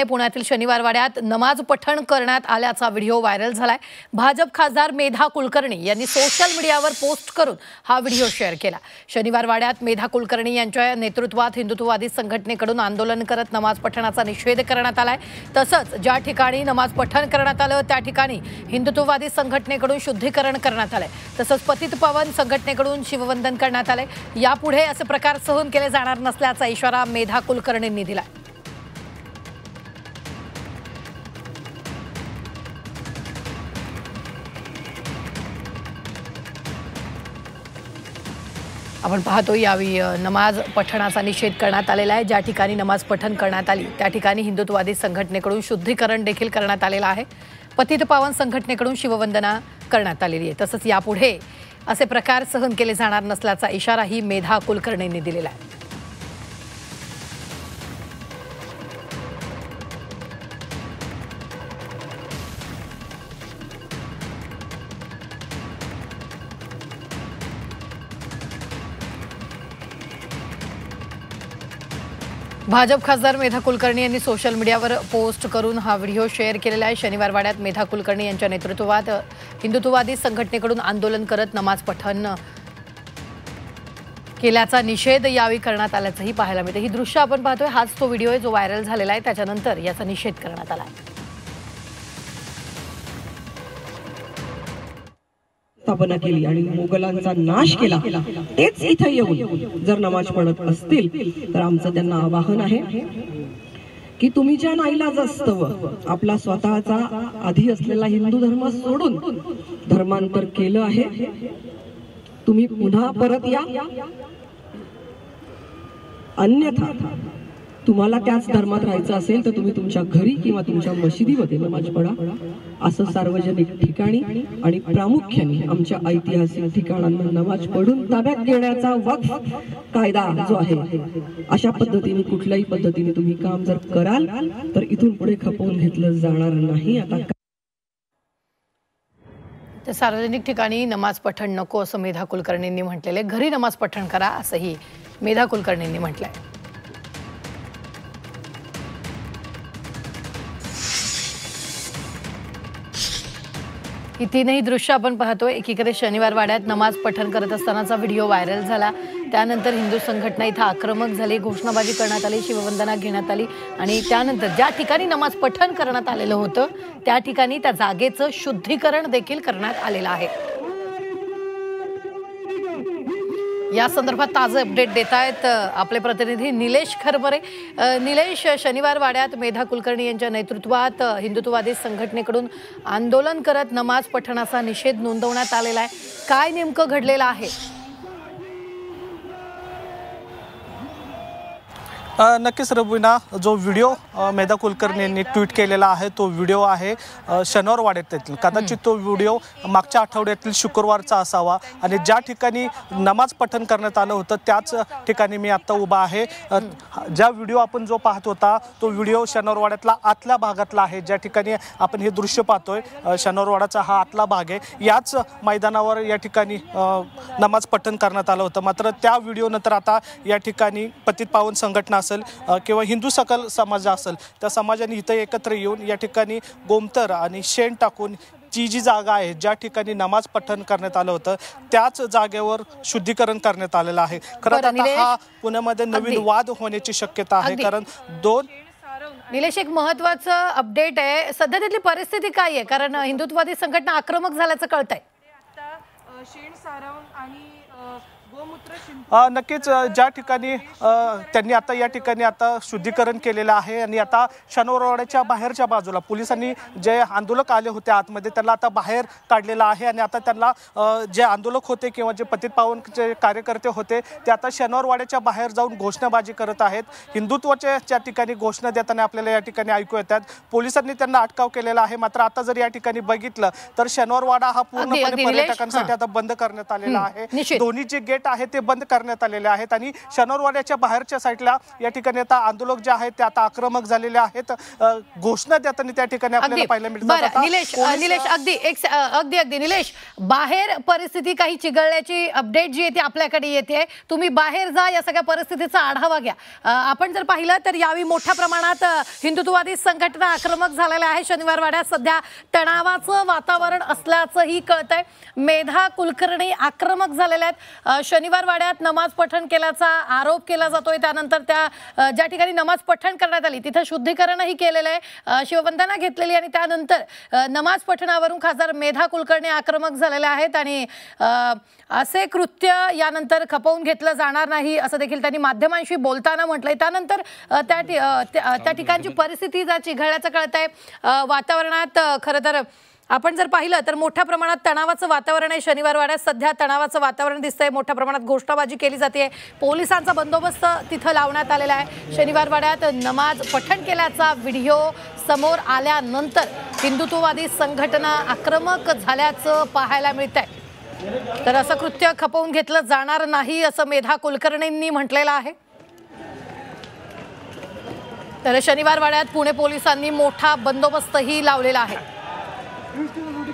पुण्यातील शनिवार वाड्यात नमाज पठण करण्यात आल्याचा व्हिडिओ व्हायरल झालाय। भाजप खासदार मेधा कुलकर्णी यांनी सोशल मीडियावर पोस्ट करून हा व्हिडिओ शेअर केला। शनिवार वाड्यात मेधा कुलकर्णी यांच्या नेतृत्वात हिंदुत्ववादी संघटनेकडून आंदोलन करत नमाज पठणाचा निषेध करण्यात आलाय। तसंच ज्या ठिकाणी नमाज पठण करण्यात आलं त्या ठिकाणी हिंदुत्ववादी संघटनेकडून शुद्धीकरण करण्यात आलंय। तसंच पतित पावन संघटनेकडून शिववंदन करण्यात आले। यापुढे असे प्रकार सहन केले जाणार नसल्याचा इशारा मेधा कुलकर्णींनी दिलाय। आपण पाहतो यावेळी नमाज पठणाचा निषेध करण्यात आलेला आहे। ज्या ठिकाणी नमाज पठण करण्यात आली त्या ठिकाणी हिंदुत्ववादी संघटनेकडून शुद्धीकरण देखील करण्यात आलेलं आहे। पतित पावन संघटनेकडून शिववंदना करण्यात आलेली आहे। तसंच यापुढे असे प्रकार सहन केले जाणार नसल्याचा इशाराही मेधा कुलकर्णींनी दिलेला आहे। भाजप खासदार मेधा कुलकर्णी यांनी सोशल मीडियावर पोस्ट करून हा व्हिडिओ शेअर केलेला आहे। शनिवार वाड्यात मेधा कुलकर्णी यांच्या नेतृत्वात हिंदुत्ववादी संघटनेकडून आंदोलन करत नमाज पठण केल्याचा निषेध यावेळी करण्यात आल्याचंही पाहायला मिळतं। ही दृश्य आपण पाहतोय, हाच तो व्हिडिओ आहे जो व्हायरल झालेला आहे। त्याच्यानंतर याचा निषेध करण्यात आला आहे। स्थापना केली आणि मोगलांचा नाश केला, तेच इथे येऊन जर नमाज पढत असतील तर आमचं त्यांना आवाहन आहे की तुम्ही ज्या नाईलाजास्तव आपला स्वतःचा आधी असलेला हिंदू धर्म सोडून धर्मांतर केलं आहे, तुम्ही पुन्हा परत या, अन्यथा तुम्हाला त्याच धर्मात राहायचं असेल तर तुम्ही तुमच्या घरी किंवा तुमच्या मशिदीमध्ये नमाज पढा, असं सार्वजनिक ठिकाणी आणि प्रामुख्याने आमच्या ऐतिहासिक ठिकाणांना नमाज पढून ताब्यात घेण्याचा वक्फ कायदा जो आहे, अशा पद्धतीने कुठल्याही पद्धतीने तुम्ही काम जर कराल तर इथून पुढे खपवून घेतलं जाणार नाही। आता तर सार्वजनिक ठिकाणी नमाज पठण नको असं मेधा कुलकर्णींनी म्हटलेले, घरी नमाज पठण करा असंही मेधा कुलकर्णींनी म्हटलंय। ही तीनही दृश्य आपण पाहतोय। एकीकडे शनिवार वाड्यात नमाज पठण करत असतानाचा व्हिडिओ व्हायरल झाला, त्यानंतर हिंदू संघटना इथं आक्रमक झाली, घोषणाबाजी करण्यात आली, शिववंदना घेण्यात आली आणि त्यानंतर ज्या ठिकाणी नमाज पठण करण्यात आलेलं होतं त्या ठिकाणी त्या जागेचं शुद्धीकरण देखील करण्यात आलेलं आहे। या संदर्भात ताजे अपडेट देत आहेत आपले प्रतिनिधी निलेश खरबरे। निलेश, शनिवार वाड्यात मेधा कुलकर्णी यांच्या नेतृत्वात हिंदुत्ववादी संघटनेकडून आंदोलन करत नमाज पठणाचा निषेध नोंदवण्यात आलेला आहे, काय नेमकं घडलेलं आहे? नक्कीच रवीना, जो व्हिडिओ मेधा कुलकर्णी यांनी ट्विट केलेला आहे तो व्हिडिओ आहे शनिवार वाड्यातील। कदाचित तो व्हिडिओ मागच्या आठवड्यातील शुक्रवारचा असावा आणि ज्या ठिकाणी नमाज पठण करण्यात आलं होतं त्याच ठिकाणी मी आता उभा आहे। ज्या व्हिडिओ आपण जो पाहत होता तो व्हिडिओ शनिवार वाड्यातला आतल्या भागातला आहे। ज्या ठिकाणी आपण हे दृश्य पाहतोय शनिवार वाड्याचा हा आतला भाग आहे। याच मैदानावर या ठिकाणी नमाज पठण करण्यात आलं होतं। मात्र त्या व्हिडिओ नंतर आता या ठिकाणी पतित पावन संघटना असेल किंवा हिंदू सकल समाज असेल त्या समाजाने इथं एकत्र येऊन या ठिकाणी गोमतर आणि शेण टाकून जी जागा आहे ज्या ठिकाणी नमाज पठण करण्यात आलं होतं त्याच जागेवर शुद्धीकरण करण्यात आलेलं आहे। खरं आता हा पुण्यामध्ये नवीन वाद होण्याची शक्यता आहे, कारण दोन निलेश, एक महत्त्वाचं अपडेट आहे, सध्या तिथली परिस्थिती काय आहे? कारण हिंदुत्ववादी संघटना आक्रमक झाल्याचं कळतंय। नक्कीच ज्या ठिकाणी त्यांनी आता या ठिकाणी आता शुद्धीकरण केलेलं आहे आणि आता शनिवार वाड्याच्या बाहेरच्या बाजूला पोलिसांनी जे आंदोलक आले होते आतमध्ये त्यांना आता बाहेर काढलेलं आहे आणि आता त्यांना जे आंदोलक होते किंवा जे पतित पावनचे कार्यकर्ते होते ते आता शनिवार वाड्याच्या बाहेर जाऊन घोषणाबाजी करत आहेत। हिंदुत्वाच्या ठिकाणी घोषणा देताना आपल्याला या ठिकाणी ऐकू येतात। पोलिसांनी त्यांना अटकाव केलेला आहे। मात्र आता जर या ठिकाणी बघितलं तर शनिवार वाडा हा पूर्णपणे पर्यटकांसाठी आता बंद करण्यात आलेला आहे। दोन्ही जे गेट गेट आहे ते बंद करण्यात आलेले आहेत आणि शनिवारवाड्याच्या बाहेरच्या साईडला या ठिकाणी आता आंदोलक जे आहेत ते आता आक्रमक झालेले आहेत. घोषणा देताना त्या ठिकाणी आपल्याला पाहायला मिळतात. निलेश अगदी निलेश, बाहेर परिस्थिती काही चिघळण्याची अपडेट जी आहे ती आपल्याकडे येते. तुम्ही बाहेर जा, या सगळ्या परिस्थितीचा आढावा घ्या. आपण जर पाहिलं तर यावेळी मोठ्या प्रमाणात हिंदुत्ववादी संघटना आक्रमक झालेल्या आहे. शनिवार वाड्यात सध्या तणावाचं वातावरण असल्याचंही कळतंय. मेधा कुलकर्णी आक्रमक झालेल्या आहेत. शनिवार वाड्यात नमाज पठण केल्याचा आरोप केला जातोय. त्यानंतर त्या ज्या ठिकाणी नमाज पठण करण्यात आली तिथं शुद्धीकरणही केलेलं आहे, शिववंदना घेतलेली आणि त्यानंतर नमाज पठणावरून खासदार मेधा कुलकर्णी आक्रमक झालेले आहेत आणि असे कृत्य यानंतर खपवून घेतलं जाणार नाही असं देखील त्यांनी माध्यमांशी बोलताना म्हटलंय. त्यानंतर त्या ठिकाणची परिस्थिती जर चिघळल्याचं कळतंय. वातावरणात खरं तर आपण जर पाहिलं तर मोठ्या प्रमाणात तणावाचं वातावरण आहे. शनिवार वाड्यात सध्या तणावाचं वातावरण दिसतंय. मोठ्या प्रमाणात घोषणाबाजी केली जाते. पोलिसांचा बंदोबस्त तिथं लावण्यात आलेला आहे. शनिवार वाड्यात नमाज पठण केल्याचा व्हिडिओ समोर आल्यानंतर हिंदुत्ववादी संघटना आक्रमक झाल्याचं पाहायला मिळतंय. तर असं कृत्य खपवून घेतलं जाणार नाही असं मेधा कुलकर्णींनी म्हटलेलं आहे. तर शनिवार वाड्यात पुणे पोलिसांनी मोठा बंदोबस्तही लावलेला आहे.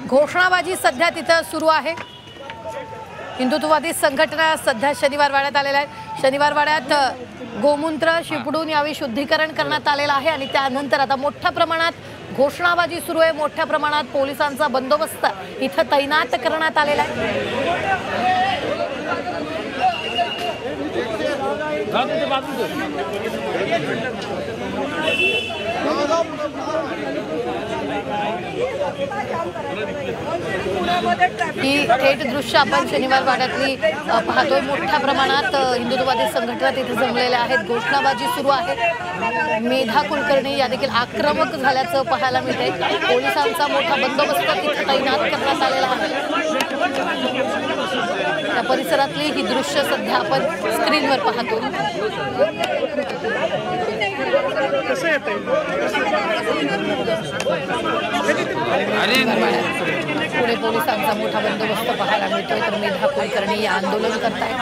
घोषणाबाजी सध्या तिथं सुरू आहे. हिंदुत्ववादी संघटना सध्या शनिवार वाड्यात आलेल्या आहेत. शनिवार वाड्यात गोमूत्र शिपडून यावेळी शुद्धीकरण करण्यात आलेलं आहे आणि त्यानंतर आता मोठ्या प्रमाणात घोषणाबाजी सुरू आहे. मोठ्या प्रमाणात पोलिसांचा बंदोबस्त इथं तैनात करण्यात आलेला आहे. ही थेट दृश्य आपण शनिवार वाड्यातली पाहतोय. मोठ्या प्रमाणात हिंदुत्ववादी संघटना तिथे जमलेल्या आहेत. घोषणाबाजी सुरू आहे. मेधा कुलकर्णी या देखील आक्रमक झाल्याचं पाहायला मिळतंय. पोलिसांचा मोठा बंदोबस्त तिथे तैनात करण्यात आलेला आहे. त्या परिसरातली ही दृश्य सध्या आपण स्क्रीनवर पाहतो. पुणे पोलिसांचा मोठा बंदोबस्त पाहायला मिळतोय. तर मेधा कुलकर्णी आंदोलन करतायत.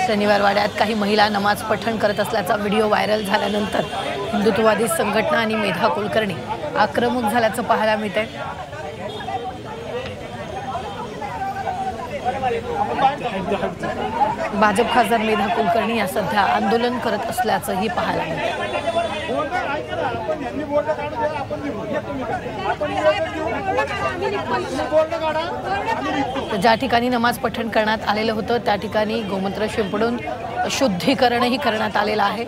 शनिवार वाड्यात काही महिला नमाज पठण करत असल्याचा व्हिडिओ व्हायरल झाल्यानंतर हिंदुत्ववादी संघटना आणि मेधा कुलकर्णी आक्रमक झाल्याचं पाहायला मिळतंय. भाजप खासदार मेधा कुलकर्णी या सध्या आंदोलन करत असल्याचंही पाहायला मिळतंय. ज्या ठिकाणी नमाज पठण करण्यात आलेलं होतं त्या ठिकाणी गोमूत्र शिंपडून शुद्धीकरणही करण्यात आलेलं आहे.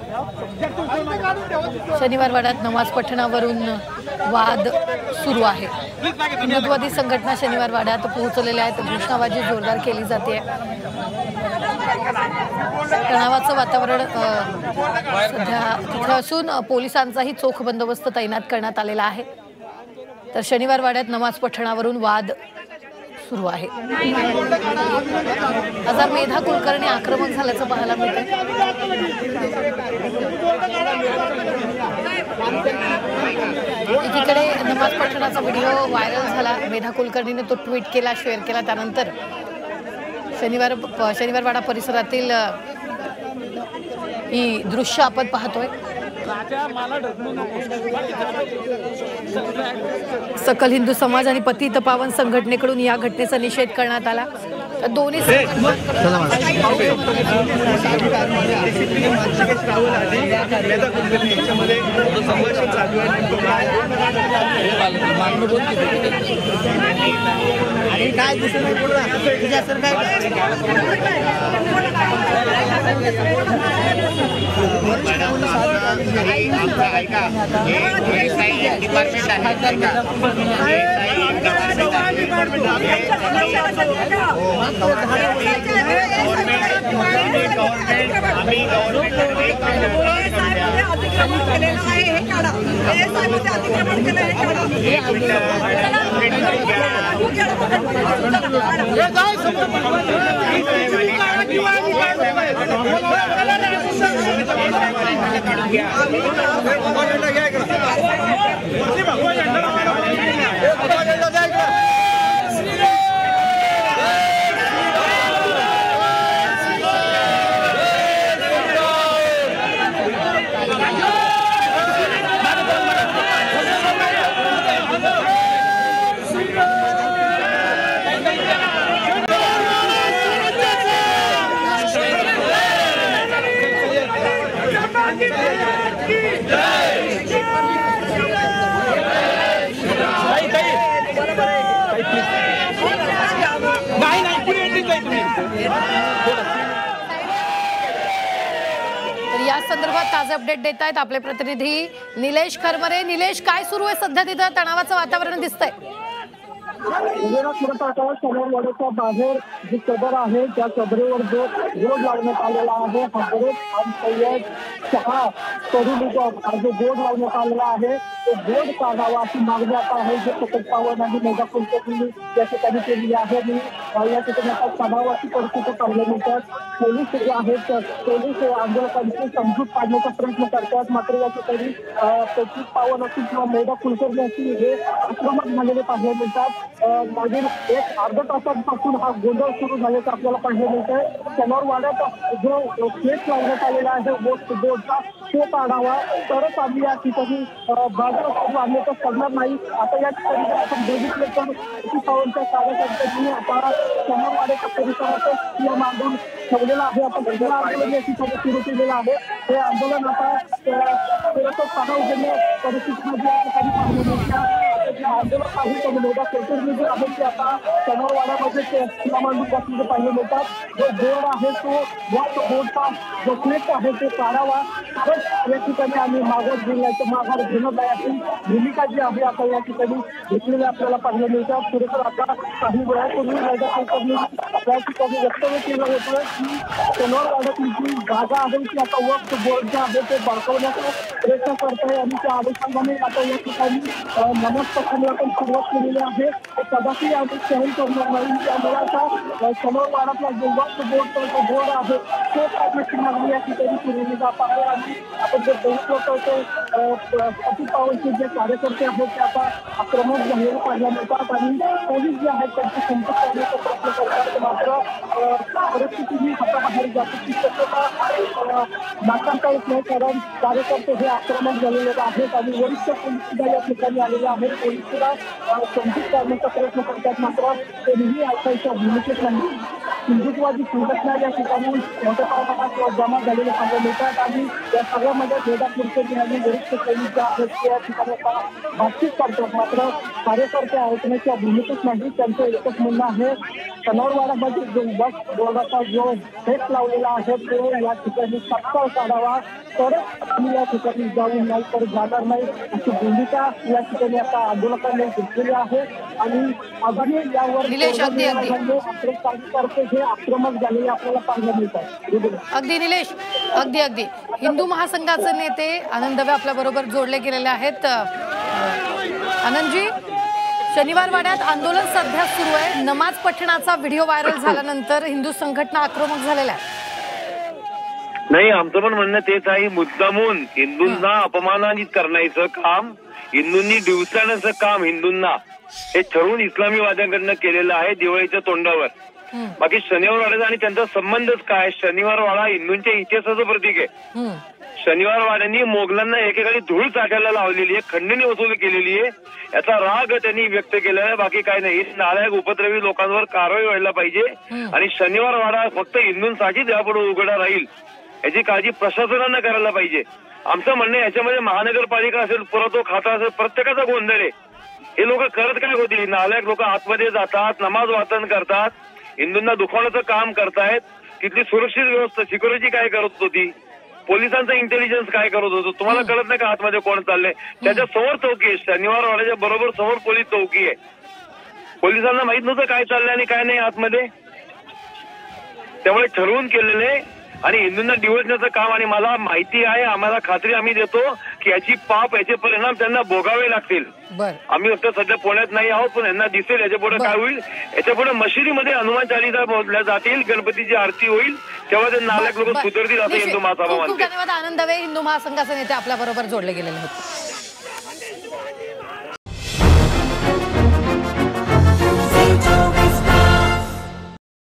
शनिवार वाड्यात नमाज पठणावरून वाद सुरू आहे. हिंदुत्ववादी संघटना शनिवार वाड्यात पोहोचलेल्या आहेत. घोषणाबाजी जोरदार केली जाते. तणावाचं वातावरण सध्या तिथे असून पोलिसांचाही चोख बंदोबस्त तैनात करण्यात आलेला आहे. तर शनिवार वाड्यात नमाज पठणावरून वाद सुरू आहे. खासदार मेधा कुलकर्णी आक्रमक झाल्याचं पाहायला मिळतं. एकीकडे नमाज पठणाचा व्हिडिओ व्हायरल झाला. मेधा कुलकर्णीने तो ट्विट केला, शेअर केला. त्यानंतर शनिवार वाडा परिसरातील ही दृश्य आपण पाहतोय. सकल हिंदू समाज आणि पतित पावन संघटनेकडून या घटनेचा निषेध करण्यात आला. दोन्ही तर या संदर्भात ताजे अपडेट देत आहेत आपले प्रतिनिधी निलेश खरमरे. निलेश, काय सुरू आहे सध्या तिथं? तणावाचं वातावरण दिसतंय. शनिवारवाड्याच्या बाहेर जी सदर आहे त्या सदरेवर जो बोर्ड लावण्यात आलेला आहे हजरत आणि सय्यद चहा तरुण हा जो बोर्ड लावण्यात आलेला आहे तो बोर्ड काढावा अशी मागणी आता आहे. जे सतत पावन आणि मेधा कुलकर्णी या ठिकाणी केलेली आहे आणि या ठिकाणी आता तणावाची परिस्थिती पाहायला मिळतात. पोलीस जे आहेत पोलीस आंदोलकांची समजूत काढण्याचा प्रयत्न करतात. मात्र या ठिकाणी सचिन पावन असतील किंवा मेधा कुलकर्णी असतील हे आक्रमक झालेले पाहायला मिळतात. मागील एक अर्धा तासांपासून हा गोंधळ सुरू झाल्याचं आपल्याला पाहायला मिळतंय. शनिवारवाड्यात जो केस लावण्यात आलेला आहे बोर्डचा तो काढावा तरच आम्ही या ठिकाणी बाजारात आम्ही तर करणार नाही. आता या ठिकाणी जर आपण बघितलं तर सचिन पावनच्या कार्यकर्त्यांनी आता शनिवारवाड्याच्या परिसरात मांडून ठेवलेला आहे. आपण आंदोलन या ठिकाणी सुरू केलेलं आहे. हे आंदोलन आता तणाव उघडण्या परिस्थितीमध्ये या ठिकाणी पाहिलं मिळतं. आंदोलक आहे तर मेधा कुलकर्णी जे आहे ते आता शनिवारवाड्यामध्ये मांडून बसलेले पाहिजे मिळतात. जो बोर्ड आहे तो बोर्डचा जो क्लिप आहे ते काढावा तरच या ठिकाणी आम्ही माघार जिल्ह्याचं माघार घेणं याची भूमिका जी आहे आता या ठिकाणी घेतलेली आपल्याला पाहायला मिळतात. खरोखर आता काही वेळापूर्वी मेधा कुलकर्णी या ठिकाणी वक्तव्य केलं होतं की शनिवारवाड्यातली जी जागा आहे ती आता वक्फ बोर्ड जे आहे ते बळकवण्याचा प्रयत्न करत आहे आणि त्या अनुषंगाने आता या ठिकाणी नमाज पठणाला पण सुरुवात केलेली आहे. कदाचित आम्ही सहन करणार नाही. त्यामुळे आता शनिवारवाड्यातला जो वक्फ बोर्डचा जो बोर्ड आहे तो काढण्याची मागणी या ठिकाणी केलेली जात आहे. आणि आपण जे बघितलं तर सचिन पावनचे जे कार्यकर्ते आहेत ते आता आक्रमक झालेले पाहायला मिळतात आणि पोलीस जे आहेत त्यांची संपर्क करण्याचा प्रयत्न करतात. मात्र परिस्थिती ही हाताबाहेर जाण्याची शक्यता नाकारता येत नाही कारण कार्यकर्ते हे आक्रमक झालेले आहेत आणि वरिष्ठ पोलीस सुद्धा या ठिकाणी आलेले आहेत. पोलीस सुद्धा समजूत काढण्याचा प्रयत्न करतात. मात्र तरीही ऐकायच्या भूमिकेत नाही. हिंदुत्वादी संघटना या ठिकाणी मोठ्या प्रमाणात जमा झालेले पाहायला मिळतात आणि या सगळ्यामध्ये मेधा कुलकर्णी आणि वरिष्ठ पोलीस ज्या आहेत त्या ठिकाणी आता बातचीत करतात. मात्र कार्यकर्ते ऐकण्याच्या भूमिकेत नाही. त्यांचं एकच म्हणणं आहे शनिवारवाड्यामध्ये जो वक्फ बोर्डाचा जो फेक लावलेला आहे तो या ठिकाणी तात्काळ काढावा तरच आम्ही या ठिकाणी जाऊ नाही तर जाणार नाही अशी भूमिका या ठिकाणी आता आंदोलकांनी घेतलेली आहे. आणि आगामी यावर आपले कार्यकर्ते हे आक्रमक झालेले आपल्याला पाहायला मिळतात. अगदी निलेश, अगदी हिंदू महासंघाचे नेते आनंद दवे आपल्या बरोबर जोडले गेलेले आहेत. आनंदजी, शनिवारवाड्यात आंदोलन सध्या सुरू आहे. नमाज पठणाचा व्हिडिओ व्हायरल झाल्यानंतर हिंदू संघटना आक्रमक झालेल्या आहे. नाही, आमचं पण म्हणणं तेच आहे. मुद्दामून हिंदूंना अपमानित करण्याचं काम, हिंदूंनी दिवसाण्याचं काम हिंदूंना हे ठरवून इस्लामीवाद्यांकडनं केलेलं आहे दिवाळीच्या तोंडावर. बाकी शनिवारवाड्याचा आणि त्यांचा संबंधच काय? शनिवारवाडा हिंदूंच्या इतिहासाचं प्रतीक आहे. शनिवारवाड्यांनी मोगलांना एकेकाळी धूळ चाटायला लावलेली आहे, खंडणी वसूल केलेली आहे. याचा राग त्यांनी व्यक्त केलेला आहे. बाकी काय नाही. नालायक उपद्रवी लोकांवर कारवाई व्हायला पाहिजे आणि शनिवारवाडा फक्त हिंदूंसाठी यापुढे उघडा राहील याची काळजी प्रशासनानं करायला पाहिजे. आमचं म्हणणं याच्यामध्ये महानगरपालिका असेल, पुरातो खाता असेल, प्रत्येकाचा गोंधळ आहे. हे लोक करत काय होती? नालायक लोक आतमध्ये जातात, नमाज वाचन करतात, हिंदूंना दुखवण्याचं काम करतायत. तिथली सुरक्षित व्यवस्था, सिक्युरिटी काय करत होती? पोलिसांचा इंटेलिजन्स काय करत होतो? तुम्हाला कळत नाही का आतमध्ये कोण चाललंय? त्याच्या समोर चौकी आहे. शनिवारवाड्याच्या बरोबर समोर पोलीस चौकी आहे. पोलिसांना माहित नव्हतं काय चाललंय आणि काय नाही आतमध्ये. त्यामुळे ठरवून केलेलं आहे आणि हिंदूंना डिवचण्याचं काम. आणि मला माहिती आहे, आम्हाला खात्री आम्ही देतो याची पाप याचे परिणाम त्यांना भोगावे लागतील. बर आम्ही फक्त सध्या पुण्यात नाही आहोत, पण यांना दिसेल याच्या पुढे काय होईल. याच्या पुढे मशिदीमध्ये हनुमान चालीसा बोलल्या जातील, गणपतीची आरती होईल, तेव्हा ते नालायक लोक सुधारतील असं हिंदू महासभा खूप मानते. धन्यवाद. आनंद दवे, हिंदू महासंघाचे नेते आपल्या बरोबर जोडले गेलेले होते.